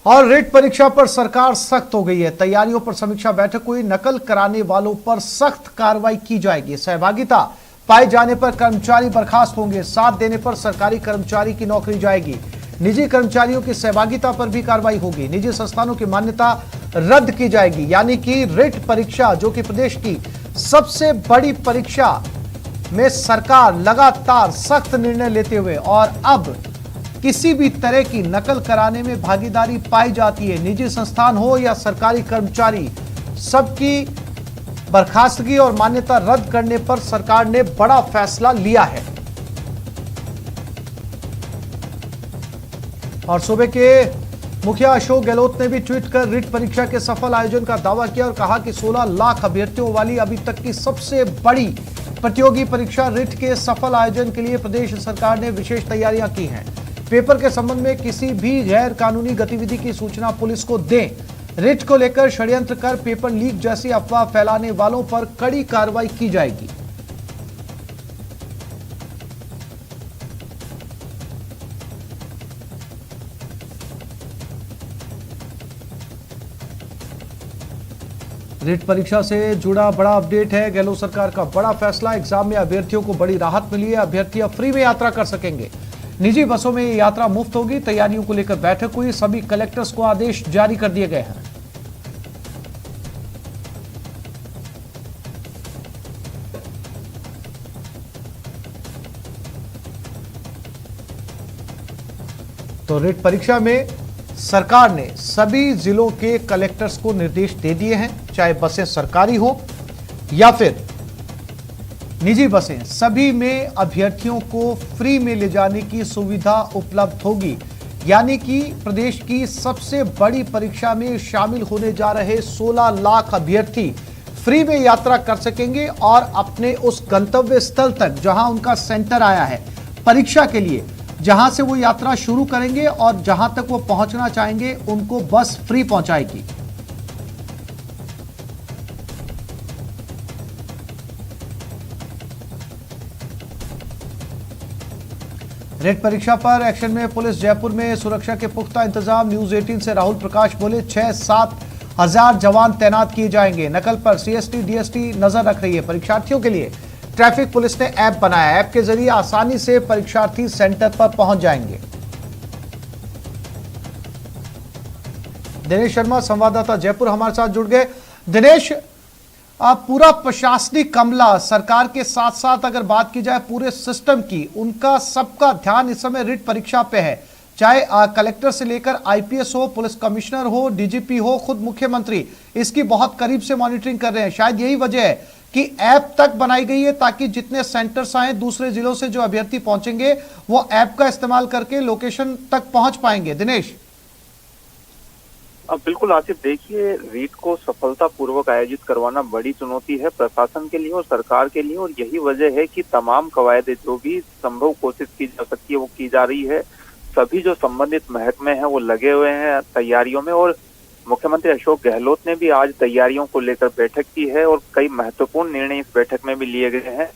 और रिट परीक्षा पर सरकार सख्त हो गई है। तैयारियों पर समीक्षा बैठक हुई। नकल कराने वालों पर सख्त कार्रवाई की जाएगी। सहभागिता पाए जाने पर कर्मचारी बर्खास्त होंगे। साथ देने पर सरकारी कर्मचारी की नौकरी जाएगी। निजी कर्मचारियों की सहभागिता पर भी कार्रवाई होगी। निजी संस्थानों की मान्यता रद्द की जाएगी। यानी कि रिट परीक्षा जो कि प्रदेश की सबसे बड़ी परीक्षा में सरकार लगातार सख्त निर्णय लेते हुए और अब किसी भी तरह की नकल कराने में भागीदारी पाई जाती है, निजी संस्थान हो या सरकारी कर्मचारी, सबकी बर्खास्तगी और मान्यता रद्द करने पर सरकार ने बड़ा फैसला लिया है। और सूबे के मुखिया अशोक गहलोत ने भी ट्वीट कर रिट परीक्षा के सफल आयोजन का दावा किया और कहा कि 16 लाख अभ्यर्थियों वाली अभी तक की सबसे बड़ी प्रतियोगी परीक्षा रिट के सफल आयोजन के लिए प्रदेश सरकार ने विशेष तैयारियां की हैं। पेपर के संबंध में किसी भी गैर कानूनी गतिविधि की सूचना पुलिस को दें। रिट को लेकर षड्यंत्र कर पेपर लीक जैसी अफवाह फैलाने वालों पर कड़ी कार्रवाई की जाएगी। रिट परीक्षा से जुड़ा बड़ा अपडेट है। गहलोत सरकार का बड़ा फैसला। एग्जाम में अभ्यर्थियों को बड़ी राहत मिली है। अभ्यर्थी अब फ्री में यात्रा कर सकेंगे। निजी बसों में ये यात्रा मुफ्त होगी। तैयारियों को लेकर बैठक हुई। सभी कलेक्टर्स को आदेश जारी कर दिए गए हैं। तो रिट परीक्षा में सरकार ने सभी जिलों के कलेक्टर्स को निर्देश दे दिए हैं, चाहे बसें सरकारी हो या फिर निजी बसें, सभी में अभ्यर्थियों को फ्री में ले जाने की सुविधा उपलब्ध होगी। यानी कि प्रदेश की सबसे बड़ी परीक्षा में शामिल होने जा रहे 16 लाख अभ्यर्थी फ्री में यात्रा कर सकेंगे और अपने उस गंतव्य स्थल तक जहां उनका सेंटर आया है परीक्षा के लिए, जहां से वो यात्रा शुरू करेंगे और जहां तक वो पहुंचना चाहेंगे उनको बस फ्री पहुंचाएगी। रिट परीक्षा पर एक्शन में पुलिस। जयपुर में सुरक्षा के पुख्ता इंतजाम। न्यूज 18 से राहुल प्रकाश बोले 6-7 हजार जवान तैनात किए जाएंगे। नकल पर सीएसटी डीएसटी नजर रख रही है। परीक्षार्थियों के लिए ट्रैफिक पुलिस ने ऐप बनाया। ऐप के जरिए आसानी से परीक्षार्थी सेंटर पर पहुंच जाएंगे। दिनेश शर्मा संवाददाता जयपुर हमारे साथ जुड़ गए। दिनेश, पूरा प्रशासनिक अमला सरकार के साथ साथ अगर बात की जाए पूरे सिस्टम की, उनका सबका ध्यान इस समय रिट परीक्षा पे है। चाहे कलेक्टर से लेकर आईपीएस हो, पुलिस कमिश्नर हो, डीजीपी हो, खुद मुख्यमंत्री इसकी बहुत करीब से मॉनिटरिंग कर रहे हैं। शायद यही वजह है कि ऐप तक बनाई गई है ताकि जितने सेंटर्स आए दूसरे जिलों से जो अभ्यर्थी पहुंचेंगे वो ऐप का इस्तेमाल करके लोकेशन तक पहुंच पाएंगे। दिनेश। अब बिल्कुल आसिफ, देखिए, रीट को सफलतापूर्वक आयोजित करवाना बड़ी चुनौती है प्रशासन के लिए और सरकार के लिए, और यही वजह है कि तमाम कवायदे जो भी संभव कोशिश की जा सकती है वो की जा रही है। सभी जो संबंधित महकमे हैं वो लगे हुए हैं तैयारियों में, और मुख्यमंत्री अशोक गहलोत ने भी आज तैयारियों को लेकर बैठक की है और कई महत्वपूर्ण निर्णय इस बैठक में भी लिए गए हैं।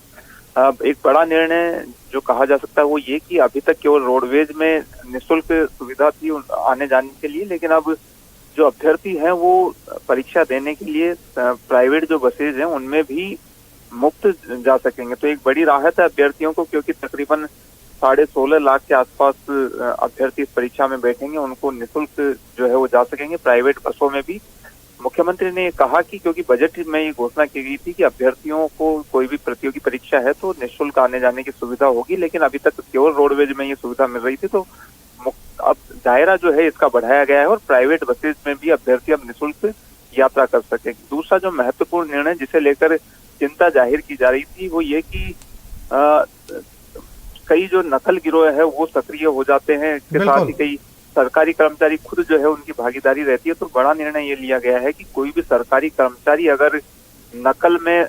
अब एक बड़ा निर्णय जो कहा जा सकता है वो ये कि अभी तक केवल रोडवेज में निःशुल्क सुविधा थी आने जाने के लिए, लेकिन अब जो अभ्यर्थी हैं वो परीक्षा देने के लिए प्राइवेट जो बसेज हैं उनमें भी मुफ्त जा सकेंगे। तो एक बड़ी राहत है अभ्यर्थियों को, क्योंकि तकरीबन 16.5 लाख के आसपास अभ्यर्थी इस परीक्षा में बैठेंगे, उनको निःशुल्क जो है वो जा सकेंगे प्राइवेट बसों में भी। मुख्यमंत्री ने कहा कि क्योंकि बजट में ये घोषणा की गई थी कि अभ्यर्थियों को कोई भी प्रतियोगी परीक्षा है तो निःशुल्क आने जाने की सुविधा होगी, लेकिन अभी तक केवल रोडवेज में ये सुविधा मिल रही थी। तो अब दायरा जो है इसका बढ़ाया गया है और प्राइवेट बसेज में भी अभ्यर्थी अब निःशुल्क यात्रा कर सकेंगे। दूसरा जो महत्वपूर्ण निर्णय जिसे लेकर चिंता जाहिर की जा रही थी वो ये कि कई जो नकल गिरोह है वो सक्रिय हो जाते हैं, इसके साथ ही कई सरकारी कर्मचारी खुद जो है उनकी भागीदारी रहती है। तो बड़ा निर्णय ये लिया गया है कि कोई भी सरकारी कर्मचारी अगर नकल में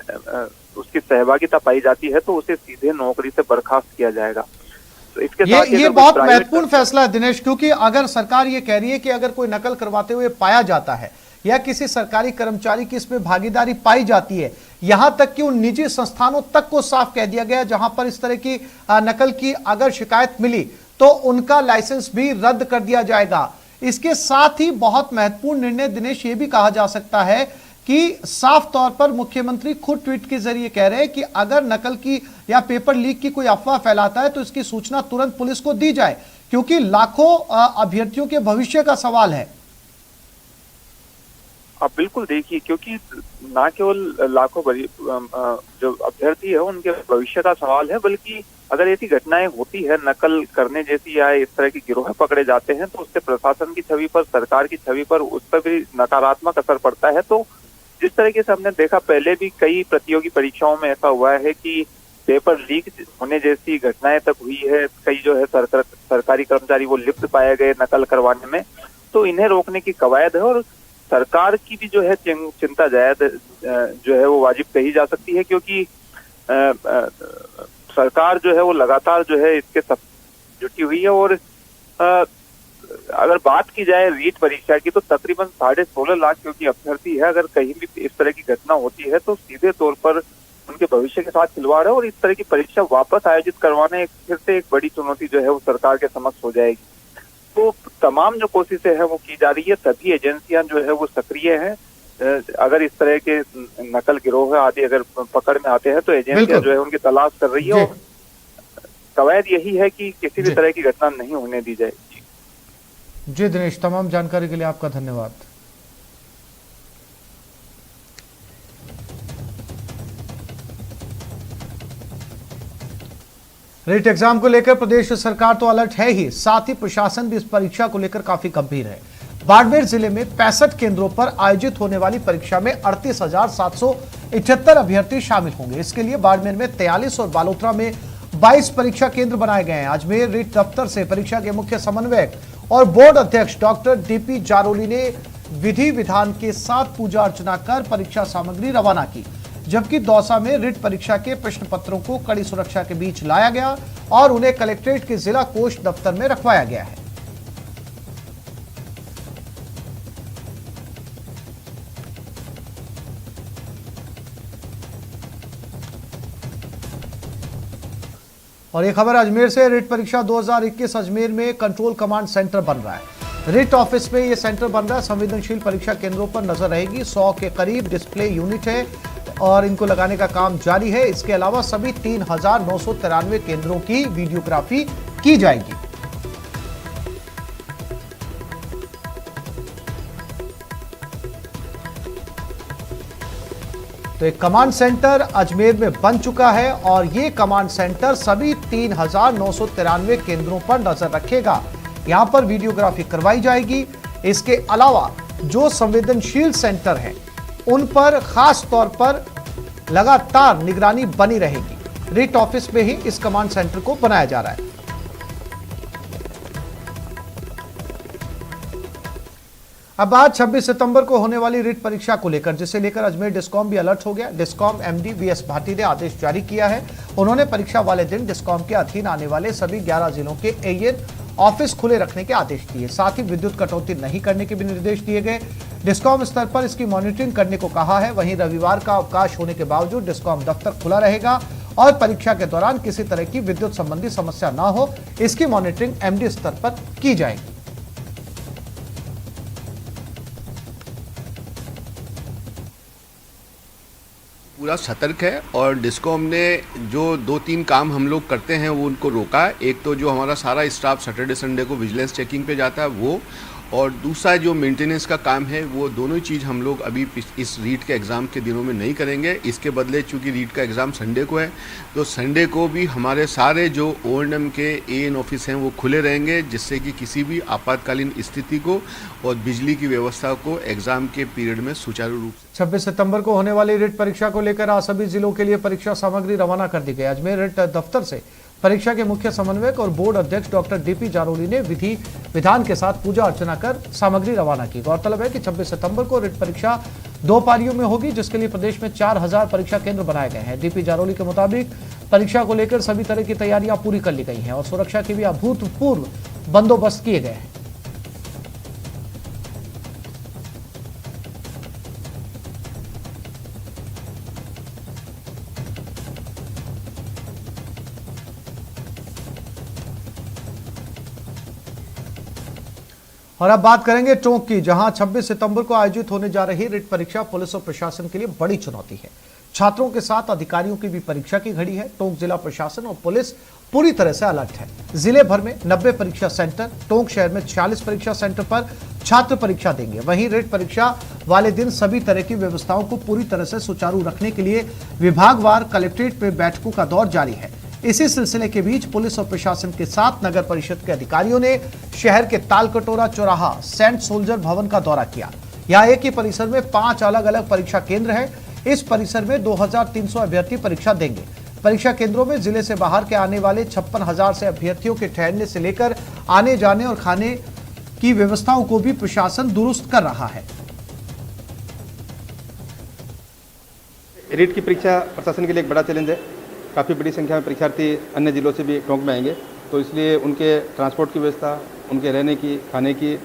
उसकी सहभागिता पाई जाती है तो उसे सीधे नौकरी से बर्खास्त किया जाएगा। तो इसके साथ ये बहुत महत्वपूर्ण फैसला है दिनेश, क्योंकि अगर सरकार ये कह रही है कि अगर कोई नकल करवाते हुए पाया जाता है या किसी सरकारी कर्मचारी की इसमें भागीदारी पाई जाती है, यहां तक कि उन निजी संस्थानों तक को साफ कह दिया गया जहां पर इस तरह की नकल की अगर शिकायत मिली तो उनका लाइसेंस भी रद्द कर दिया जाएगा। इसके साथ ही बहुत महत्वपूर्ण निर्णय दिनेश ये भी कहा जा सकता है कि साफ तौर पर मुख्यमंत्री खुद ट्वीट के जरिए कह रहे हैं कि अगर नकल की या पेपर लीक की कोई अफवाह फैलाता है तो इसकी सूचना तुरंत पुलिस को दी जाए, क्योंकि लाखों अभ्यर्थियों के भविष्य का सवाल है। आप बिल्कुल देखिए, क्योंकि ना केवल लाखों जो अभ्यर्थी है उनके भविष्य का सवाल है, बल्कि अगर ऐसी घटनाएं होती है, नकल करने जैसी या इस तरह की गिरोह पकड़े जाते हैं, तो उससे प्रशासन की छवि पर, सरकार की छवि पर, उस पर भी नकारात्मक असर पड़ता है। तो जिस तरीके से हमने देखा, पहले भी कई प्रतियोगी परीक्षाओं में ऐसा हुआ है कि पेपर लीक होने जैसी घटनाएं तक हुई है। कई जो है सरकारी कर्मचारी वो लिप्त पाए गए नकल करवाने में। तो इन्हें रोकने की कवायद है और सरकार की भी जो है चिंता जायज जो है वो वाजिब कही जा सकती है, क्योंकि सरकार जो है वो लगातार जो है इसके सब जुटी हुई है। और अगर बात की जाए रीट परीक्षा की, तो तकरीबन 16.5 लाख क्योंकि अभ्यर्थी है, अगर कहीं भी इस तरह की घटना होती है तो सीधे तौर पर उनके भविष्य के साथ खिलवाड़ है और इस तरह की परीक्षा वापस आयोजित करवाना फिर से एक बड़ी चुनौती जो है वो सरकार के समक्ष हो जाएगी। तो तमाम जो कोशिशें हैं वो की जा रही है, सभी एजेंसियां जो है वो सक्रिय हैं। अगर इस तरह के नकल गिरोह आदि अगर पकड़ में आते हैं तो एजेंसियां जो है उनकी तलाश कर रही है और कवायद यही है कि किसी भी तरह की घटना नहीं होने दी जाए। जी दिनेश, तमाम जानकारी के लिए आपका धन्यवाद। रीट एग्जाम को लेकर प्रदेश सरकार तो अलर्ट है ही, साथ ही प्रशासन भी इस परीक्षा को लेकर काफी गंभीर है। बाड़मेर जिले में 65 केंद्रों पर आयोजित होने वाली परीक्षा में 38,778 अभ्यर्थी शामिल होंगे। इसके लिए बाड़मेर में 43 और बालोतरा में 22 परीक्षा केंद्र बनाए गए हैं। अजमेर रीट दफ्तर से परीक्षा के मुख्य समन्वयक और बोर्ड अध्यक्ष डॉक्टर डीपी जारोली ने विधि विधान के साथ पूजा अर्चना कर परीक्षा सामग्री रवाना की, जबकि दौसा में रीट परीक्षा के प्रश्न पत्रों को कड़ी सुरक्षा के बीच लाया गया और उन्हें कलेक्ट्रेट के जिला कोष दफ्तर में रखवाया गया है। और ये खबर अजमेर से, रीट परीक्षा 2021 अजमेर में कंट्रोल कमांड सेंटर बन रहा है। रीट ऑफिस में ये सेंटर बन रहा है। संवेदनशील परीक्षा केंद्रों पर नजर रहेगी। 100 के करीब डिस्प्ले यूनिट है और इनको लगाने का काम जारी है। इसके अलावा सभी 3,993 केंद्रों की वीडियोग्राफी की जाएगी। तो एक कमांड सेंटर अजमेर में बन चुका है और ये कमांड सेंटर सभी 3,993 केंद्रों पर नजर रखेगा। यहां पर वीडियोग्राफी करवाई जाएगी। इसके अलावा जो संवेदनशील सेंटर हैं उन पर खास तौर पर लगातार निगरानी बनी रहेगी। रीट ऑफिस में ही इस कमांड सेंटर को बनाया जा रहा है। अब आज 26 सितंबर को होने वाली रीट परीक्षा को लेकर, जिसे लेकर अजमेर डिस्कॉम भी अलर्ट हो गया। डिस्कॉम एमडी वीएस भाटी ने आदेश जारी किया है। उन्होंने परीक्षा वाले दिन डिस्कॉम के अधीन आने वाले सभी 11 जिलों के एएन ऑफिस खुले रखने के आदेश दिए। साथ ही विद्युत कटौती नहीं करने के भी निर्देश दिए गए। डिस्कॉम स्तर पर इसकी मॉनिटरिंग करने को कहा है। वहीं रविवार का अवकाश होने के बावजूद डिस्कॉम दफ्तर खुला रहेगा और परीक्षा के दौरान किसी तरह की विद्युत संबंधी समस्या ना हो, इसकी मॉनिटरिंग एमडी स्तर पर की जाएगी। पूरा सतर्क है और डिस्कॉम ने जो 2-3 काम हम लोग करते हैं वो उनको रोका है। एक तो जो हमारा सारा स्टाफ सैटरडे संडे को विजिलेंस चेकिंग पे जाता है वो, और दूसरा जो मेंटेनेंस का काम है वो दोनों चीज़ हम लोग अभी इस रीट के एग्ज़ाम के दिनों में नहीं करेंगे। इसके बदले चूंकि रीट का एग्ज़ाम संडे को है तो संडे को भी हमारे सारे जो O&M के एएन ऑफिस हैं वो खुले रहेंगे, जिससे कि किसी भी आपातकालीन स्थिति को और बिजली की व्यवस्था को एग्ज़ाम के पीरियड में सुचारू रूप से 26 सितंबर को होने वाली रीट परीक्षा को लेकर आज सभी जिलों के लिए परीक्षा सामग्री रवाना कर दी गई। अजमेर रीट दफ्तर से परीक्षा के मुख्य समन्वयक और बोर्ड अध्यक्ष डॉक्टर डीपी जारोली ने विधि विधान के साथ पूजा अर्चना कर सामग्री रवाना की। गौरतलब है कि 26 सितंबर को रीट परीक्षा 2 पारियों में होगी, जिसके लिए प्रदेश में 4,000 परीक्षा केंद्र बनाए गए हैं। डीपी जारोली के मुताबिक परीक्षा को लेकर सभी तरह की तैयारियां पूरी कर ली गई हैं और सुरक्षा के भी अभूतपूर्व बंदोबस्त किए गए हैं। और अब बात करेंगे टोंक की, जहां 26 सितंबर को आयोजित होने जा रही रिट परीक्षा पुलिस और प्रशासन के लिए बड़ी चुनौती है। छात्रों के साथ अधिकारियों की भी परीक्षा की घड़ी है। टोंक जिला प्रशासन और पुलिस पूरी तरह से अलर्ट है। जिले भर में 90 परीक्षा सेंटर, टोंक शहर में 46 परीक्षा सेंटर पर छात्र परीक्षा देंगे। वहीं रिट परीक्षा वाले दिन सभी तरह की व्यवस्थाओं को पूरी तरह से सुचारू रखने के लिए विभागवार कलेक्ट्रेट में बैठकों का दौर जारी है। इसी सिलसिले के बीच पुलिस और प्रशासन के साथ नगर परिषद के अधिकारियों ने शहर के तालकटोरा चौराहा सेंट सोल्जर भवन का दौरा किया। यहाँ एक ही परिसर में 5 अलग अलग परीक्षा केंद्र है। इस परिसर में 2300 अभ्यर्थी परीक्षा देंगे। परीक्षा केंद्रों में जिले से बाहर के आने वाले 56,000 से अभ्यर्थियों के ठहरने से लेकर आने जाने और खाने की व्यवस्थाओं को भी प्रशासन दुरुस्त कर रहा है। रीट की परीक्षा प्रशासन के लिए एक बड़ा चैलेंज है। काफ़ी बड़ी संख्या में परीक्षार्थी अन्य जिलों से भी टोंक में आएंगे, तो इसलिए उनके ट्रांसपोर्ट की व्यवस्था, उनके रहने की, खाने की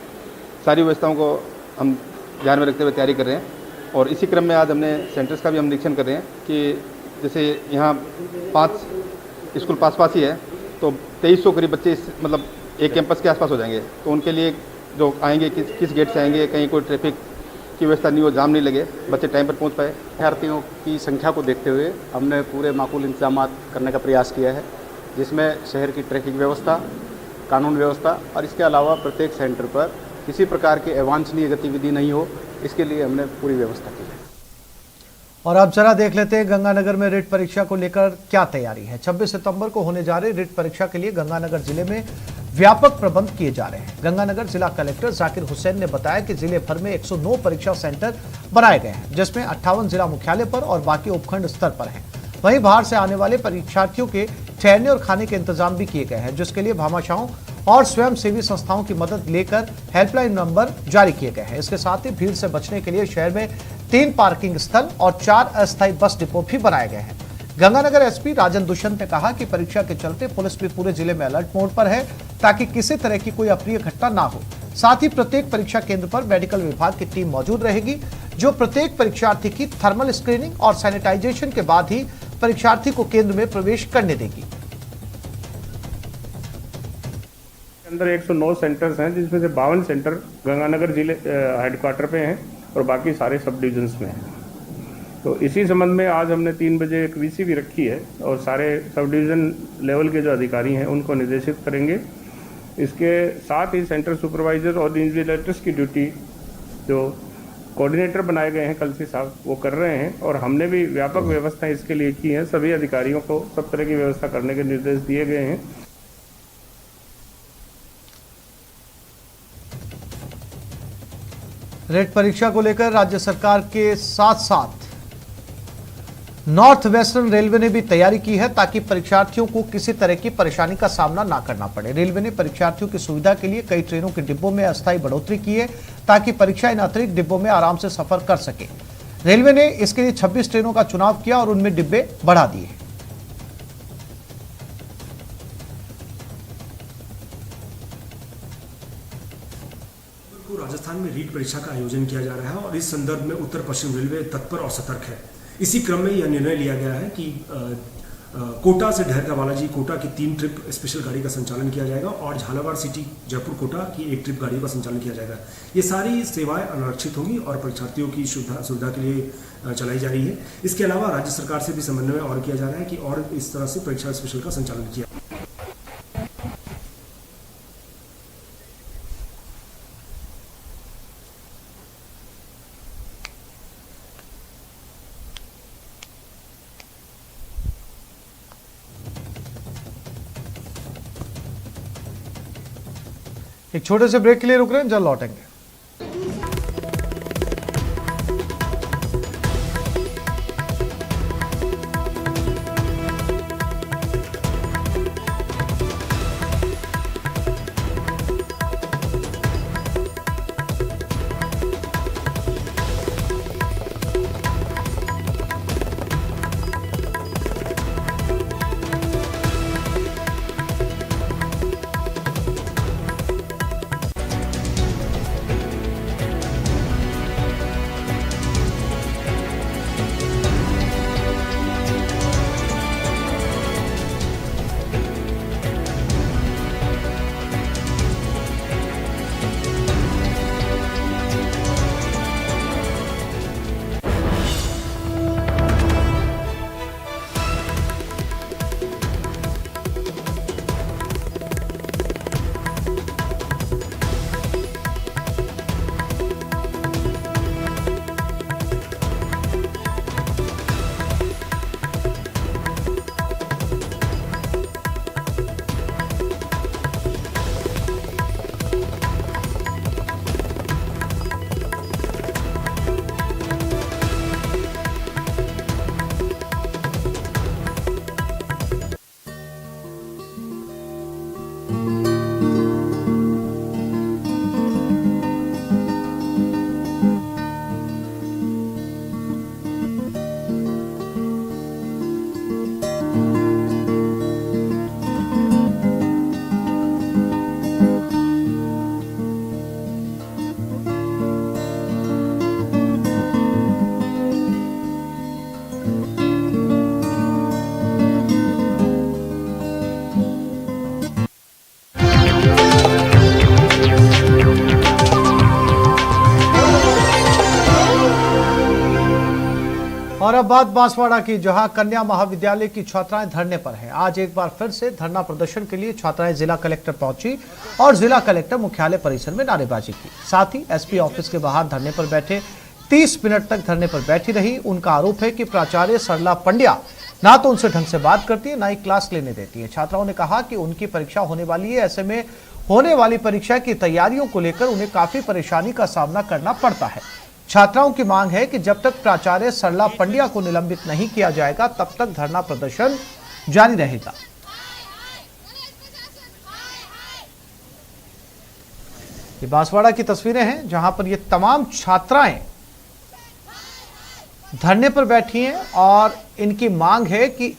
सारी व्यवस्थाओं को हम ध्यान में रखते हुए तैयारी कर रहे हैं। और इसी क्रम में आज हमने सेंटर्स का भी हम निरीक्षण कर रहे हैं कि जैसे यहाँ 5 स्कूल पास ही है, तो 2300 करीब बच्चे मतलब एक कैंपस के आसपास हो जाएंगे। तो उनके लिए जो आएंगे किस गेट से आएंगे, कहीं कोई ट्रैफिक की व्यवस्था नहीं हो, जाम नहीं लगे, बच्चे टाइम पर पहुंच पाए। विद्यार्थियों की संख्या को देखते हुए हमने पूरे माकूल इंतजाम करने का प्रयास किया है, जिसमें शहर की ट्रैफिक व्यवस्था, कानून व्यवस्था और इसके अलावा प्रत्येक सेंटर पर किसी प्रकार की अवांछनीय गतिविधि नहीं हो, इसके लिए हमने पूरी व्यवस्था की है। और अब जरा देख लेते हैं गंगानगर में रिट परीक्षा को लेकर क्या तैयारी है। 26 सितंबर को होने जा रही रिट परीक्षा के लिए गंगानगर जिले में व्यापक प्रबंध किए जा रहे हैं। गंगानगर जिला कलेक्टर जाकिर हुसैन ने बताया कि जिले भर में 109 परीक्षा सेंटर बनाए गए हैं, जिसमें 58 जिला मुख्यालय पर और बाकी उपखंड स्तर पर हैं। वहीं बाहर से आने वाले परीक्षार्थियों के ठहरने और खाने के इंतजाम भी किए गए हैं, जिसके लिए भामाशाहों और स्वयंसेवी संस्थाओं की मदद लेकर हेल्पलाइन नंबर जारी किए गए हैं। इसके साथ ही भीड़ से बचने के लिए शहर में 3 पार्किंग स्थल और 4 अस्थायी बस डिपो भी बनाए गए हैं। गंगानगर एसपी राजन दुष्यंत ने कहा कि परीक्षा के चलते पुलिस भी पूरे जिले में अलर्ट मोड पर है, ताकि किसी तरह की कोई अप्रिय घटना ना हो। साथ ही प्रत्येक परीक्षा केंद्र पर मेडिकल विभाग की टीम मौजूद रहेगी, जो प्रत्येक परीक्षार्थी की थर्मल स्क्रीनिंग और सैनिटाइजेशन के बाद ही परीक्षार्थी को केंद्र में प्रवेश करने देगी। अंदर 109 सेंटर्स हैं, जिसमें से 52 सेंटर गंगानगर जिले हेडक्वार्टर पे हैं और बाकी सारे सब डिविजन्स में हैं। तो इसी संबंध में आज हमने 3 बजे एक वीसी भी रखी है और सारे सब डिवीजन लेवल के जो अधिकारी हैं उनको निर्देशित करेंगे। इसके साथ ही सेंटर सुपरवाइजर और इन्विजिलेटर्स की ड्यूटी जो कोऑर्डिनेटर बनाए गए हैं कल से साहब, वो कर रहे हैं और हमने भी व्यापक व्यवस्था इसके लिए की है। सभी अधिकारियों को सब तरह की व्यवस्था करने के निर्देश दिए गए हैं। रिट परीक्षा को लेकर राज्य सरकार के साथ साथ नॉर्थ वेस्टर्न रेलवे ने भी तैयारी की है, ताकि परीक्षार्थियों को किसी तरह की परेशानी का सामना ना करना पड़े। रेलवे ने परीक्षार्थियों की सुविधा के लिए कई ट्रेनों के डिब्बों में अस्थायी बढ़ोतरी की है, ताकि परीक्षा इन अतिरिक्त डिब्बों में आराम से सफर कर सके। रेलवे ने इसके लिए 26 ट्रेनों का चुनाव किया और उनमें डिब्बे बढ़ा दिए। राजस्थान में रीट परीक्षा का आयोजन किया जा रहा है और इस संदर्भ में उत्तर पश्चिम रेलवे तत्पर और सतर्क है। इसी क्रम में यह निर्णय लिया गया है कि कोटा से ढहरका बालाजी कोटा की 3 ट्रिप स्पेशल गाड़ी का संचालन किया जाएगा और झालावाड़ सिटी जयपुर कोटा की 1 ट्रिप गाड़ियों का संचालन किया जाएगा। ये सारी सेवाएं अनारक्षित होंगी और परीक्षार्थियों की सुविधा के लिए चलाई जा रही है। इसके अलावा राज्य सरकार से भी समन्वय और किया जा रहा है कि और इस तरह से परीक्षा स्पेशल का संचालन किया। एक छोटे से ब्रेक के लिए रुक रहे हैं, जल्द लौटेंगे। और अब बात बांसवाड़ा की, जहां कन्या महाविद्यालय की छात्राएं धरने पर हैं। आज एक बार फिर से धरना प्रदर्शन के लिए छात्राएं जिला कलेक्टर पहुंची और जिला कलेक्टर मुख्यालय परिसर में नारेबाजी की। साथ ही एसपी ऑफिस के बाहर धरने पर बैठे 30 मिनट तक धरने पर बैठी रही। उनका आरोप है कि प्राचार्य सरला पंड्या ना तो उनसे ढंग से बात करती है, ना ही क्लास लेने देती है। छात्राओं ने कहा कि उनकी परीक्षा होने वाली है, ऐसे में होने वाली परीक्षा की तैयारियों को लेकर उन्हें काफी परेशानी का सामना करना पड़ता है। छात्राओं की मांग है कि जब तक प्राचार्य सरला पंड्या को निलंबित नहीं किया जाएगा तब तक धरना प्रदर्शन जारी रहेगा। ये बांसवाड़ा की तस्वीरें हैं जहां पर ये तमाम छात्राएं धरने पर बैठी हैं और इनकी मांग है कि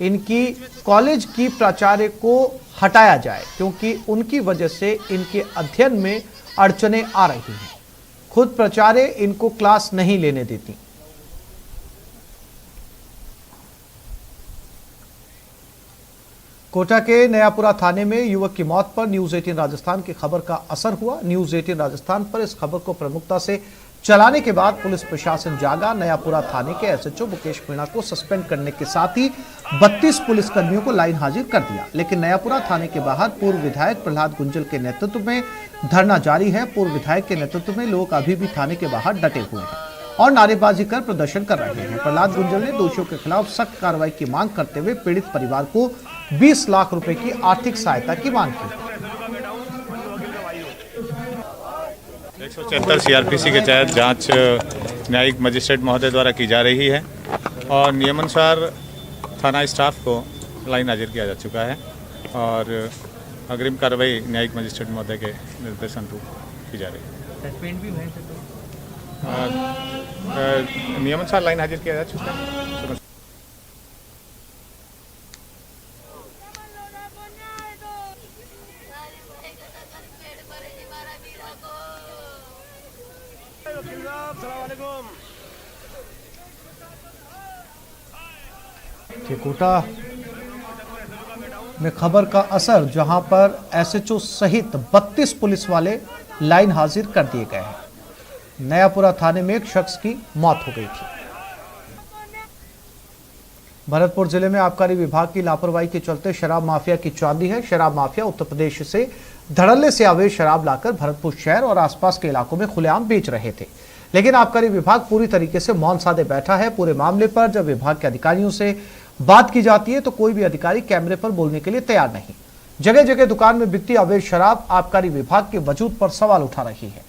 इनकी कॉलेज की प्राचार्य को हटाया जाए, क्योंकि उनकी वजह से इनके अध्ययन में अड़चनें आ रही हैं। खुद प्राचार्य इनको क्लास नहीं लेने देती। कोटा के नयापुरा थाने में युवक की मौत पर न्यूज 18 राजस्थान की खबर का असर हुआ। न्यूज 18 राजस्थान पर इस खबर को प्रमुखता से चलाने के बाद पुलिस प्रशासन जागा। नयापुरा थाने के एसएचओ मुकेश मीणा को सस्पेंड करने के साथ ही 32 पुलिसकर्मियों को लाइन हाजिर कर दिया। लेकिन नयापुरा थाने के बाहर पूर्व विधायक प्रहलाद गुंजल के नेतृत्व में धरना जारी है। पूर्व विधायक के नेतृत्व में लोग अभी भी थाने के बाहर डटे हुए हैं और नारेबाजी कर प्रदर्शन कर रहे हैं। प्रहलाद गुंजल ने दोषियों के खिलाफ सख्त कार्रवाई की मांग करते हुए पीड़ित परिवार को 20 लाख रुपए की आर्थिक सहायता की मांग की। 174 सीआरपीसी के तहत जांच न्यायिक मजिस्ट्रेट महोदय द्वारा की जा रही है और नियमानुसार थाना स्टाफ को लाइन हाजिर किया जा चुका है और अग्रिम कार्रवाई न्यायिक मजिस्ट्रेट महोदय के निर्देशन पर की जा रही है। सस्पेंड भी हुए थे, नियमानुसार लाइन हाजिर किया जा चुका है। कोटा में खबर का असर, जहां पर एसएचओ सहित 32 पुलिस वाले लाइन हाजिर कर दिए गए हैं। नयापुरा थाने में एक शख्स की मौत हो गई थी। भरतपुर जिले में आबकारी विभाग की लापरवाही के चलते शराब माफिया की चांदी है। शराब माफिया उत्तर प्रदेश से धड़ल्ले से अवैध शराब लाकर भरतपुर शहर और आसपास के इलाकों में खुलेआम बेच रहे थे, लेकिन आबकारी विभाग पूरी तरीके से मौन साधे बैठा है। पूरे मामले पर जब विभाग के अधिकारियों से बात की जाती है तो कोई भी अधिकारी कैमरे पर बोलने के लिए तैयार नहीं। जगह जगह दुकान में बिकती अवैध शराब आबकारी विभाग के वजूद पर सवाल उठा रही है।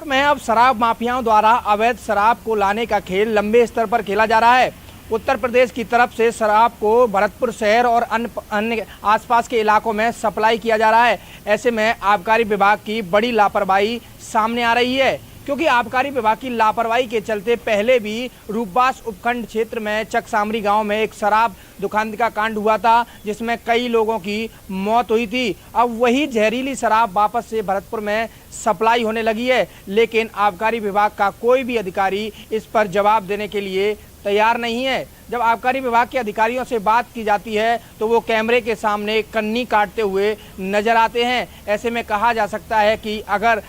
में अब शराब माफियाओं द्वारा अवैध शराब को लाने का खेल लंबे स्तर पर खेला जा रहा है। उत्तर प्रदेश की तरफ से शराब को भरतपुर शहर और अन्य आसपास के इलाकों में सप्लाई किया जा रहा है। ऐसे में आबकारी विभाग की बड़ी लापरवाही सामने आ रही है, क्योंकि आबकारी विभाग की लापरवाही के चलते पहले भी रूपबास उपखंड क्षेत्र में चकसामरी गांव में एक शराब दुकान का कांड हुआ था, जिसमें कई लोगों की मौत हुई थी। अब वही जहरीली शराब वापस से भरतपुर में सप्लाई होने लगी है, लेकिन आबकारी विभाग का कोई भी अधिकारी इस पर जवाब देने के लिए तैयार नहीं है। जब आबकारी विभाग के अधिकारियों से बात की जाती है तो वो कैमरे के सामने कन्नी काटते हुए नजर आते हैं। ऐसे में कहा जा सकता है कि अगर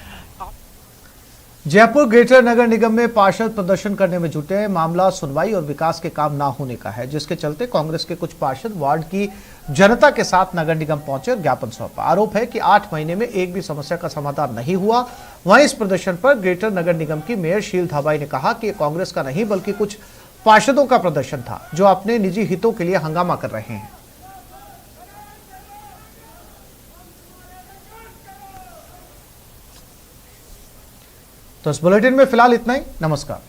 जयपुर ग्रेटर नगर निगम में पार्षद प्रदर्शन करने में जुटे हैं। मामला सुनवाई और विकास के काम ना होने का है, जिसके चलते कांग्रेस के कुछ पार्षद वार्ड की जनता के साथ नगर निगम पहुंचे और ज्ञापन सौंपा। आरोप है कि 8 महीने में एक भी समस्या का समाधान नहीं हुआ। वहीं इस प्रदर्शन पर ग्रेटर नगर निगम की मेयर शील धाबाई ने कहा कि कांग्रेस का नहीं बल्कि कुछ पार्षदों का प्रदर्शन था, जो अपने निजी हितों के लिए हंगामा कर रहे हैं। तो इस बुलेटिन में फिलहाल इतना ही। नमस्कार।